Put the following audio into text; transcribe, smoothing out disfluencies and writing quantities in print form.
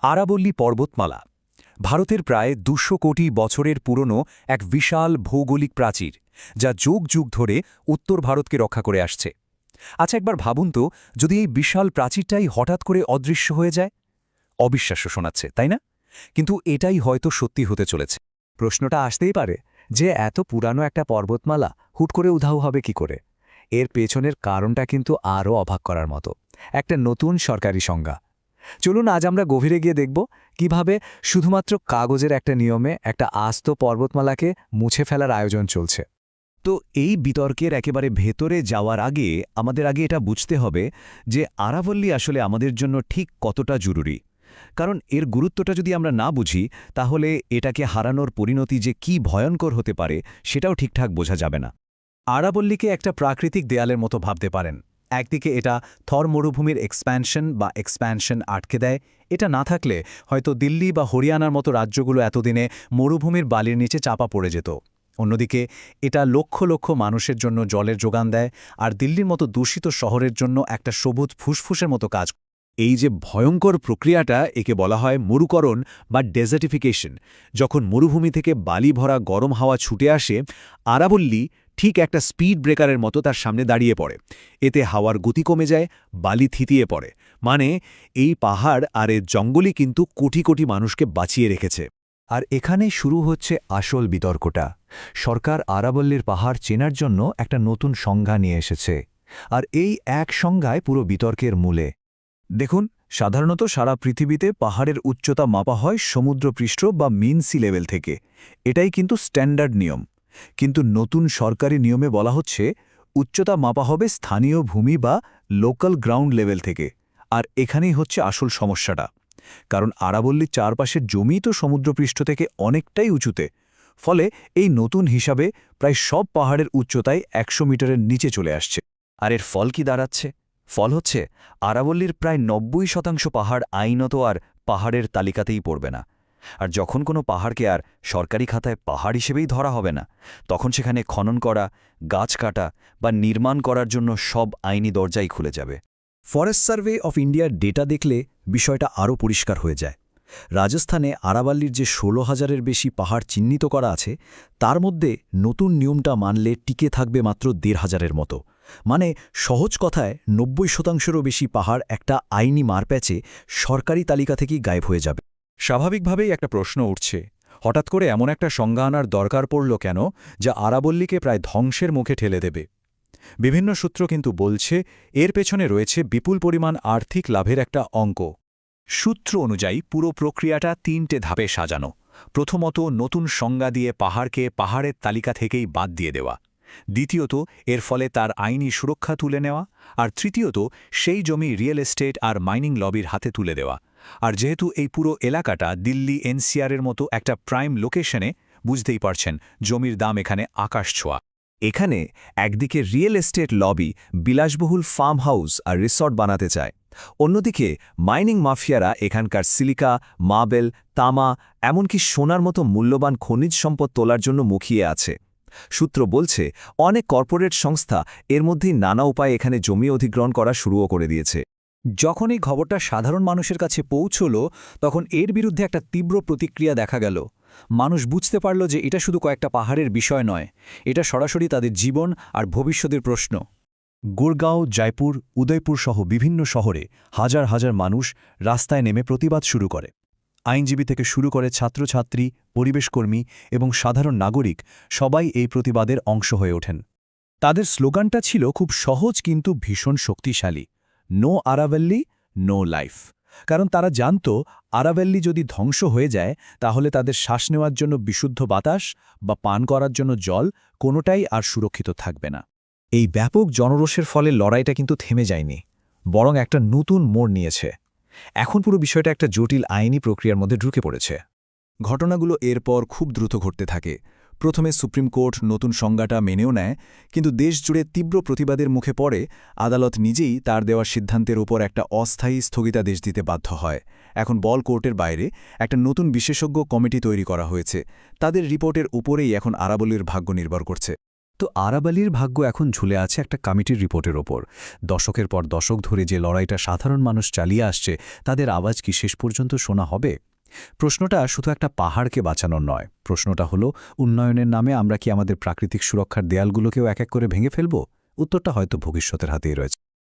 আরাবল্লী পর্বতমালা ভারতের প্রায় ২০০ কোটি বছরের পুরনো এক বিশাল ভৌগোলিক প্রাচীর যা যুগ যুগ ধরে উত্তর ভারতকে রক্ষা করে আসছে। আচ্ছা, একবার ভাবুন তো, যদি এই বিশাল প্রাচীরটাই হঠাৎ করে অদৃশ্য হয়ে যায়। অবিশ্বাস্য শোনাচ্ছে, তাই না? কিন্তু এটাই হয়তো সত্যি হতে চলেছে। প্রশ্নটা আসতেই পারে যে এত পুরানো একটা পর্বতমালা হুট করে উধাও হবে কি করে। এর পেছনের কারণটা কিন্তু আরও অবাক করার মতো, একটা নতুন সরকারি সংজ্ঞা। চলুন আজ আমরা গভীরে গিয়ে দেখব কিভাবে শুধুমাত্র কাগজের একটা নিয়মে একটা আস্ত পর্বতমালাকে মুছে ফেলার আয়োজন চলছে। তো এই বিতর্কের একেবারে ভেতরে যাওয়ার আগে আমাদের এটা বুঝতে হবে যে আরাবল্লী আসলে আমাদের জন্য ঠিক কতটা জরুরি। কারণ এর গুরুত্বটা যদি আমরা না বুঝি, তাহলে এটাকে হারানোর পরিণতি যে কি ভয়ঙ্কর হতে পারে সেটাও ঠিকঠাক বোঝা যাবে না। আরাবল্লীকে একটা প্রাকৃতিক দেয়ালের মতো ভাবতে পারেন। একদিকে এটা থর মরুভূমির এক্সপ্যানশন আটকে দেয়। এটা না থাকলে হয়তো দিল্লি বা হরিয়ানার মতো রাজ্যগুলো এতদিনে মরুভূমির বালির নিচে চাপা পড়ে যেত। অন্যদিকে এটা লক্ষ লক্ষ মানুষের জন্য জলের যোগান দেয়, আর দিল্লির মতো দূষিত শহরের জন্য একটা সবুজ ফুসফুসের মতো কাজ। এই যে ভয়ঙ্কর প্রক্রিয়াটা, একে বলা হয় মরুকরণ বা ডেজার্টিফিকেশন। যখন মরুভূমি থেকে বালি ভরা গরম হাওয়া ছুটে আসে, আরাবল্লী ঠিক একটা স্পিড ব্রেকারের মতো তার সামনে দাঁড়িয়ে পড়ে। এতে হাওয়ার গতি কমে যায়, বালি থিতিয়ে পড়ে। মানে এই পাহাড় আর এর জঙ্গলই কিন্তু কোটি কোটি মানুষকে বাঁচিয়ে রেখেছে। আর এখানেই শুরু হচ্ছে আসল বিতর্কটা। সরকার আরাবল্লীর পাহাড় চেনার জন্য একটা নতুন সংজ্ঞা নিয়ে এসেছে, আর এই এক সংজ্ঞায় পুরো বিতর্কের মূলে। দেখুন, সাধারণত সারা পৃথিবীতে পাহাড়ের উচ্চতা মাপা হয় সমুদ্রপৃষ্ঠ বা মিন সি লেভেল থেকে। এটাই কিন্তু স্ট্যান্ডার্ড নিয়ম। কিন্তু নতুন সরকারি নিয়মে বলা হচ্ছে উচ্চতা মাপা হবে স্থানীয় ভূমি বা লোকাল গ্রাউন্ড লেভেল থেকে। আর এখানেই হচ্ছে আসল সমস্যাটা। কারণ আরাবল্লীর চারপাশের জমি তো সমুদ্রপৃষ্ঠ থেকে অনেকটাই উঁচুতে। ফলে এই নতুন হিসাবে প্রায় সব পাহাড়ের উচ্চতায় ১০০ মিটারের নিচে চলে আসছে। আর এর ফল কি দাঁড়াচ্ছে? ফল হচ্ছে আরাবল্লীর প্রায় ৯০% পাহাড় আইনত আর পাহাড়ের তালিকাতেই পড়বে না। আর যখন কোনো পাহাড়কে আর সরকারি খাতায় পাহাড় হিসেবেই ধরা হবে না, তখন সেখানে খনন করা, গাছ কাটা বা নির্মাণ করার জন্য সব আইনি দরজাই খুলে যাবে। ফরেস্ট সার্ভে অফ ইন্ডিয়ার ডেটা দেখলে বিষয়টা আরও পরিষ্কার হয়ে যায়। রাজস্থানে আরাবল্লীর যে ১৬,০০০-এর বেশি পাহাড় চিহ্নিত করা আছে, তার মধ্যে নতুন নিয়মটা মানলে টিকে থাকবে মাত্র ১,৫০০-এর মতো। মানে সহজ কথায় ৯০%-রও বেশি পাহাড় একটা আইনি মারপ্যাচে সরকারি তালিকা থেকেই গায়েব হয়ে যাবে। স্বাভাবিকভাবেই একটা প্রশ্ন উঠছে, হঠাৎ করে এমন একটা সংজ্ঞা আনার দরকার পড়ল কেন, যা আরাবল্লীকে প্রায় ধ্বংসের মুখে ঠেলে দেবে? বিভিন্ন সূত্র কিন্তু বলছে এর পেছনে রয়েছে বিপুল পরিমাণ আর্থিক লাভের একটা অঙ্ক। সূত্র অনুযায়ী পুরো প্রক্রিয়াটা ৩টে ধাপে সাজানো। প্রথমত, নতুন সংজ্ঞা দিয়ে পাহাড়কে পাহাড়ের তালিকা থেকেই বাদ দিয়ে দেওয়া। দ্বিতীয়ত, এর ফলে তার আইনি সুরক্ষা তুলে নেওয়া। আর তৃতীয়ত, সেই জমি রিয়েল এস্টেট আর মাইনিং লবির হাতে তুলে দেওয়া। আর যেহেতু এই পুরো এলাকাটা দিল্লি এনসিআরের মতো একটা প্রাইম লোকেশনে, বুঝতেই পারছেন জমির দাম এখানে আকাশ ছোঁয়া। এখানে একদিকে রিয়েল এস্টেট লবি বিলাসবহুল ফার্ম হাউস আর রিসর্ট বানাতে চায়, অন্যদিকে মাইনিং মাফিয়ারা এখানকার সিলিকা, মার্বেল, তামা, এমনকি সোনার মতো মূল্যবান খনিজ সম্পদ তোলার জন্য মুখিয়ে আছে। সূত্র বলছে অনেক কর্পোরেট সংস্থা এর মধ্যেই নানা উপায়ে এখানে জমি অধিগ্রহণ করা শুরুও করে দিয়েছে। যখন এই খবরটা সাধারণ মানুষের কাছে পৌঁছল, তখন এর বিরুদ্ধে একটা তীব্র প্রতিক্রিয়া দেখা গেল। মানুষ বুঝতে পারল যে এটা শুধু কয়েকটা পাহাড়ের বিষয় নয়, এটা সরাসরি তাদের জীবন আর ভবিষ্যতের প্রশ্ন। গুরগাঁও, জয়পুর, উদয়পুর সহ বিভিন্ন শহরে হাজার হাজার মানুষ রাস্তায় নেমে প্রতিবাদ শুরু করে। আইনজীবী থেকে শুরু করে ছাত্রছাত্রী, পরিবেশকর্মী এবং সাধারণ নাগরিক সবাই এই প্রতিবাদের অংশ হয়ে ওঠেন। তাদের স্লোগানটা ছিল খুব সহজ কিন্তু ভীষণ শক্তিশালী: নো আরাবল্লী, নো লাইফ। কারণ তারা জানত আরাবল্লী যদি ধ্বংস হয়ে যায়, তাহলে তাদের শ্বাস নেওয়ার জন্য বিশুদ্ধ বাতাস বা পান করার জন্য জল কোনোটাই আর সুরক্ষিত থাকবে না। এই ব্যাপক জনরোষের ফলে লড়াইটা কিন্তু থেমে যায়নি, বরং একটা নতুন মোড় নিয়েছে। এখন পুরো বিষয়টা একটা জটিল আইনি প্রক্রিয়ার মধ্যে ঢুকে পড়েছে। ঘটনাগুলো এরপর খুব দ্রুত ঘটতে থাকে। প্রথমে সুপ্রিম কোর্ট নতুন সংজ্ঞাটা মেনেও নেয়, কিন্তু দেশ জুড়ে তীব্র প্রতিবাদের মুখে পড়ে আদালত নিজেই তার দেওয়া সিদ্ধান্তের উপর একটা অস্থায়ী স্থগিতাদেশ দিতে বাধ্য হয়। এখন বল কোর্টের বাইরে একটা নতুন বিশেষজ্ঞ কমিটি তৈরি করা হয়েছে। তাদের রিপোর্টের উপরেই এখন আরাবল্লীর ভাগ্য নির্ভর করছে। তো আরাবালির ভাগ্য এখন ঝুলে আছে একটা কমিটির রিপোর্টের ওপর। দশকের পর দশক ধরে যে লড়াইটা সাধারণ মানুষ চালিয়ে আসছে, তাদের আওয়াজ কি শেষ পর্যন্ত শোনা হবে? প্রশ্নটা শুধু একটা পাহাড়কে বাঁচানোর নয়, প্রশ্নটা হলো উন্নয়নের নামে আমরা কি আমাদের প্রাকৃতিক সুরক্ষার দেয়ালগুলোকেও এক এক করে ভেঙে ফেলব? উত্তরটা হয়তো ভবিষ্যতের হাতেই রয়েছে।